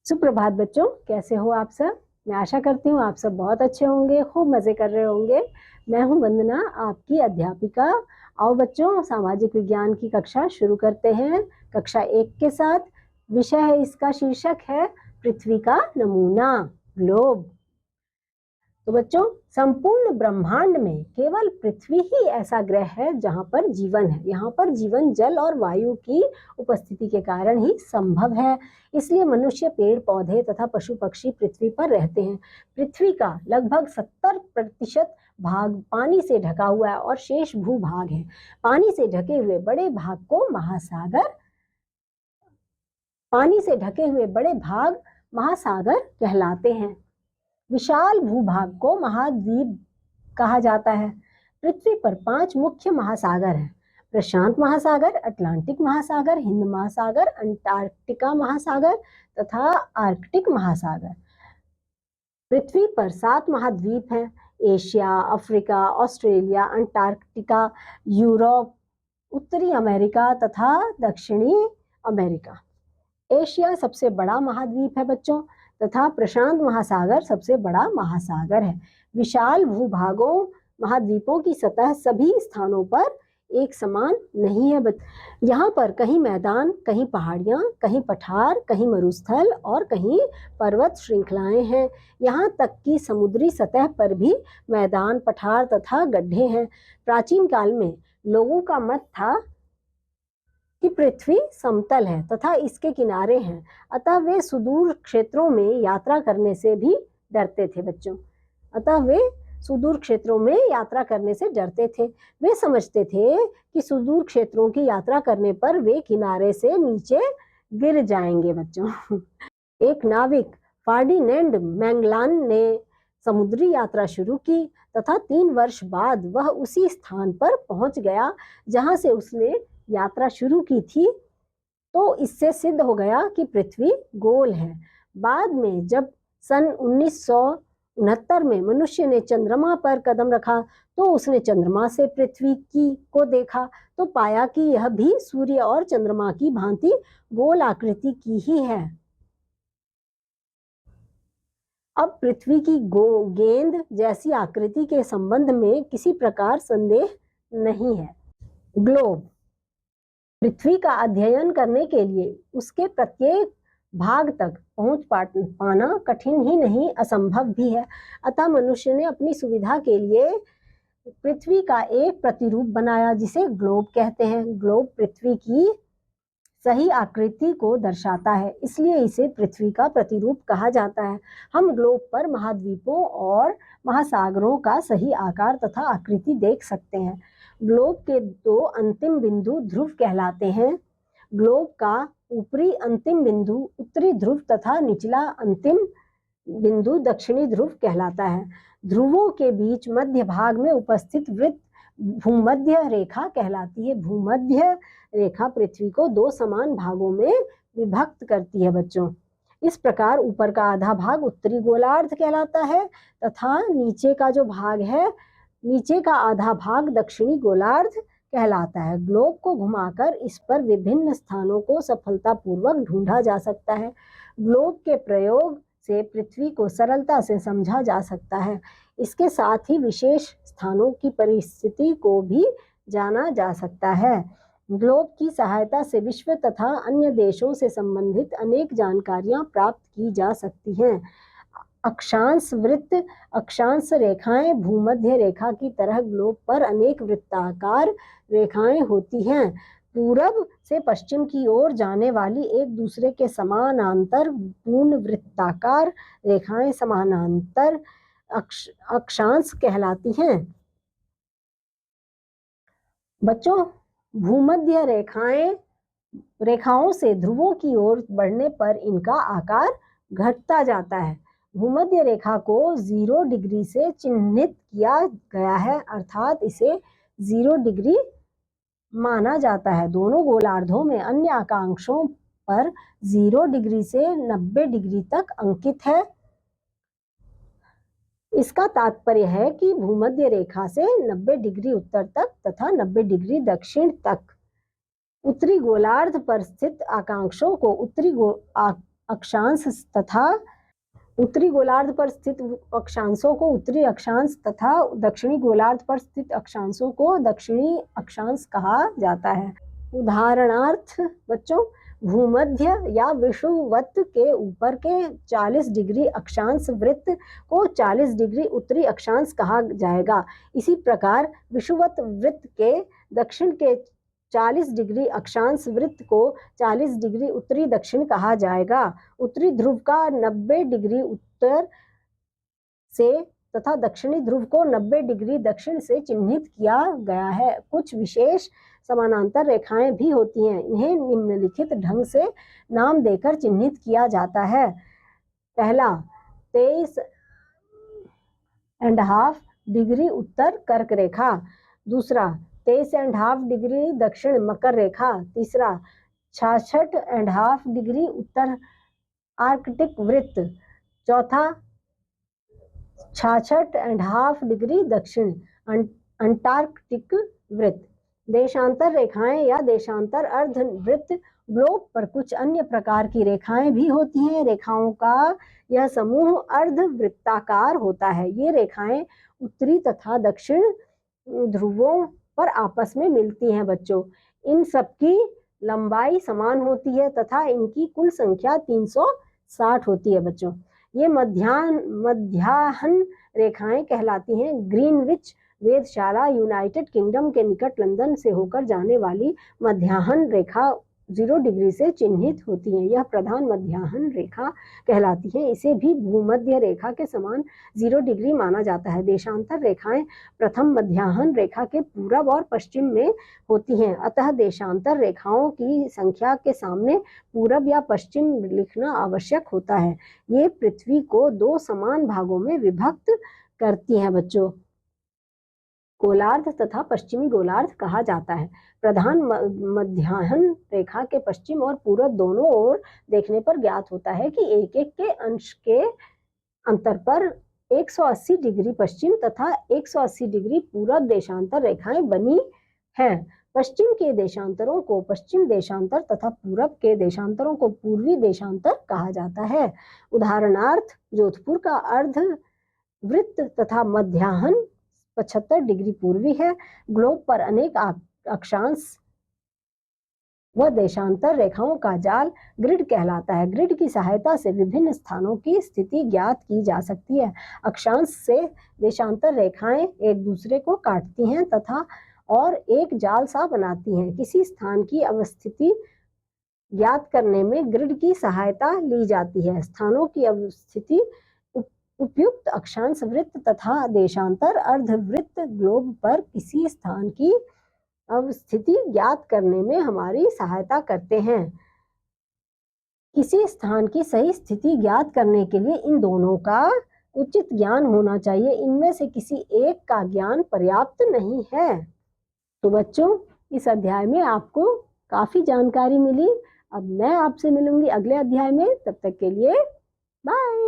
सुप्रभात बच्चों, कैसे हो आप सब। मैं आशा करती हूँ आप सब बहुत अच्छे होंगे, खूब मजे कर रहे होंगे। मैं हूँ वंदना, आपकी अध्यापिका। आओ बच्चों, सामाजिक विज्ञान की कक्षा शुरू करते हैं। कक्षा 1 के साथ विषय है, इसका शीर्षक है पृथ्वी का नमूना, ग्लोब। तो बच्चों, संपूर्ण ब्रह्मांड में केवल पृथ्वी ही ऐसा ग्रह है जहां पर जीवन है। यहाँ पर जीवन जल और वायु की उपस्थिति के कारण ही संभव है। इसलिए मनुष्य, पेड़ पौधे तथा पशु पक्षी पृथ्वी पर रहते हैं। पृथ्वी का लगभग 70% भाग पानी से ढका हुआ है और शेष भूभाग है। पानी से ढके हुए बड़े भाग को महासागर पानी से ढके हुए बड़े भाग महासागर कहलाते हैं। विशाल भूभाग को महाद्वीप कहा जाता है। पृथ्वी पर 5 मुख्य महासागर हैं: प्रशांत महासागर, अटलांटिक महासागर, हिंद महासागर, अंटार्कटिका महासागर तथा आर्कटिक महासागर। पृथ्वी पर 7 महाद्वीप हैं: Asia, Africa, Australia, Antarctica, Europe, उत्तरी अमेरिका तथा दक्षिणी अमेरिका। एशिया सबसे बड़ा महाद्वीप है बच्चों, तथा प्रशांत महासागर सबसे बड़ा महासागर है। विशाल भूभागों महाद्वीपों की सतह सभी स्थानों पर एक समान नहीं है। यहाँ पर कहीं मैदान, कहीं पहाड़ियाँ, कहीं पठार, कहीं मरुस्थल और कहीं पर्वत श्रृंखलाएं हैं। यहाँ तक कि समुद्री सतह पर भी मैदान, पठार तथा गड्ढे हैं। प्राचीन काल में लोगों का मत था कि पृथ्वी समतल है तथा इसके किनारे हैं, अतः वे सुदूर क्षेत्रों में यात्रा करने से भी डरते थे बच्चों। वे समझते थे कि सुदूर क्षेत्रों की यात्रा करने पर वे किनारे से नीचे गिर जाएंगे बच्चों। एक नाविक फर्डिनेंड मैगेलन ने समुद्री यात्रा शुरू की तथा 3 वर्ष बाद वह उसी स्थान पर पहुंच गया जहां से उसने यात्रा शुरू की थी। तो इससे सिद्ध हो गया कि पृथ्वी गोल है। बाद में जब सन 1969 में मनुष्य ने चंद्रमा पर कदम रखा तो उसने चंद्रमा से पृथ्वी को देखा तो पाया कि यह भी सूर्य और चंद्रमा की भांति गोल आकृति की ही है। अब पृथ्वी की गेंद जैसी आकृति के संबंध में किसी प्रकार संदेह नहीं है। ग्लोब पृथ्वी का अध्ययन करने के लिए उसके प्रत्येक भाग तक पहुंच पाना कठिन ही नहीं, असंभव भी है। अतः मनुष्य ने अपनी सुविधा के लिए पृथ्वी का एक प्रतिरूप बनाया जिसे ग्लोब कहते हैं। ग्लोब पृथ्वी की सही आकृति को दर्शाता है, इसलिए इसे पृथ्वी का प्रतिरूप कहा जाता है। हम ग्लोब पर महाद्वीपों और महासागरों का सही आकार तथा आकृति देख सकते हैं। ग्लोब के 2 अंतिम बिंदु ध्रुव कहलाते हैं। ग्लोब का ऊपरी अंतिम बिंदु उत्तरी ध्रुव तथा निचला अंतिम बिंदु दक्षिणी ध्रुव कहलाता है। ध्रुवों के बीच मध्य भाग में उपस्थित वृत्त भूमध्य रेखा कहलाती है। भूमध्य रेखा पृथ्वी को 2 समान भागों में विभक्त करती है बच्चों। इस प्रकार ऊपर का आधा भाग उत्तरी गोलार्ध कहलाता है तथा नीचे का आधा भाग दक्षिणी गोलार्ध कहलाता है। ग्लोब को घुमाकर इस पर विभिन्न स्थानों को सफलतापूर्वक ढूंढा जा सकता है। ग्लोब के प्रयोग से पृथ्वी को सरलता से समझा जा सकता है। इसके साथ ही विशेष स्थानों की परिस्थिति को भी जाना जा सकता है। ग्लोब की सहायता से विश्व तथा अन्य देशों से संबंधित अनेक जानकारियां प्राप्त की जा सकती हैं। अक्षांश वृत्त, अक्षांश रेखाएं भूमध्य रेखा की तरह ग्लोब पर अनेक वृत्ताकार रेखाएं होती हैं। पूरब से पश्चिम की ओर जाने वाली एक दूसरे के समानांतर पूर्ण वृत्ताकार रेखाएं समानांतर अक्षांश कहलाती हैं। बच्चों, भूमध्य रेखाओं से ध्रुवों की ओर बढ़ने पर इनका आकार घटता जाता है। भूमध्य रेखा को 0 डिग्री से चिन्हित किया गया है, अर्थात इसे 0 डिग्री माना जाता है। दोनों गोलार्धों में अन्य अक्षांशों पर 0 डिग्री से 90 डिग्री तक अंकित है। इसका तात्पर्य है कि भूमध्य रेखा से 90 डिग्री उत्तर तक तथा 90 डिग्री दक्षिण तक उत्तरी गोलार्ध पर स्थित अक्षांशों को अक्षांश तथा उत्तरी गोलार्ध पर स्थित अक्षांशों को उत्तरी अक्षांश तथा दक्षिणी गोलार्ध पर स्थित अक्षांशों को दक्षिणी अक्षांश कहा जाता है। उदाहरणार्थ बच्चों, भूमध्य या विषुवत के ऊपर के 40 डिग्री अक्षांश वृत्त को 40 डिग्री उत्तरी अक्षांश कहा जाएगा। इसी प्रकार विषुवत वृत्त के दक्षिण के 40 डिग्री अक्षांश वृत्त को 40 डिग्री उत्तरी दक्षिण कहा जाएगा। उत्तरी ध्रुव का 90 डिग्री उत्तर से तथा दक्षिणी ध्रुव को 90 डिग्री दक्षिण से चिन्हित किया गया है। कुछ विशेष समानांतर रेखाएं भी होती हैं। इन्हें निम्नलिखित ढंग से नाम देकर चिन्हित किया जाता है। पहला, 23.5 डिग्री उत्तर कर्क रेखा। दूसरा, 23.5 डिग्री दक्षिण मकर रेखा। तीसरा, 66.5 डिग्री उत्तर आर्कटिक वृत्त। चौथा, 66.5 डिग्री दक्षिण अंटार्कटिक वृत्त। देशांतर रेखाएं या देशांतर अर्धवृत्त ग्लोब पर कुछ अन्य प्रकार की रेखाएं भी होती हैं। रेखाओं का यह समूह अर्धवृत्ताकार होता है। ये रेखाएं उत्तरी तथा दक्षिण ध्रुवों पर आपस में मिलती हैं बच्चों। इन सबकी लंबाई समान होती है तथा इनकी कुल संख्या 360 होती है बच्चों। ये मध्याह्न रेखाएं कहलाती हैं। ग्रीनविच वेधशाला यूनाइटेड किंगडम के निकट लंदन से होकर जाने वाली मध्याह्न रेखा 0 डिग्री से चिन्हित होती है। यह प्रधान मध्याह्न रेखा कहलाती है। इसे भी भूमध्य रेखा के समान 0 डिग्री माना जाता है। देशांतर रेखाएं प्रथम मध्याह्न रेखा के पूरब और पश्चिम में होती हैं। अतः देशांतर रेखाओं की संख्या के सामने पूरब या पश्चिम लिखना आवश्यक होता है। ये पृथ्वी को 2 समान भागों में विभक्त करती हैं बच्चों। गोलार्ध तथा पश्चिमी गोलार्ध कहा जाता है। प्रधान मध्याह्न रेखा के पश्चिम और पूरब दोनों ओर देखने पर ज्ञात होता है कि एक एक के अंश के अंतर पर 180 डिग्री पश्चिम तथा 180 डिग्री पूरब देशांतर रेखाएं बनी हैं। पश्चिम के देशांतरों को पश्चिम देशांतर तथा पूरब के देशांतरों को पूर्वी देशांतर कहा जाता है। उदाहरणार्थ, जोधपुर का अर्धवृत्त तथा मध्याह्न 75 डिग्री पूर्वी है। ग्लोब पर अनेक अक्षांश व देशांतर रेखाओं का जाल ग्रिड कहलाता है। ग्रिड की सहायता से विभिन्न स्थानों की स्थिति ज्ञात की जा सकती है। अक्षांश से देशांतर रेखाएं एक दूसरे को काटती हैं तथा और एक जाल सा बनाती हैं। किसी स्थान की अवस्थिति ज्ञात करने में ग्रिड की सहायता ली जाती है। स्थानों की अवस्थिति उपयुक्त अक्षांश वृत्त तथा देशांतर अर्धवृत्त ग्लोब पर किसी स्थान की अवस्थिति ज्ञात करने में हमारी सहायता करते हैं। किसी स्थान की सही स्थिति ज्ञात करने के लिए इन दोनों का उचित ज्ञान होना चाहिए। इनमें से किसी एक का ज्ञान पर्याप्त नहीं है। तो बच्चों, इस अध्याय में आपको काफी जानकारी मिली। अब मैं आपसे मिलूंगी अगले अध्याय में। तब तक के लिए बाय।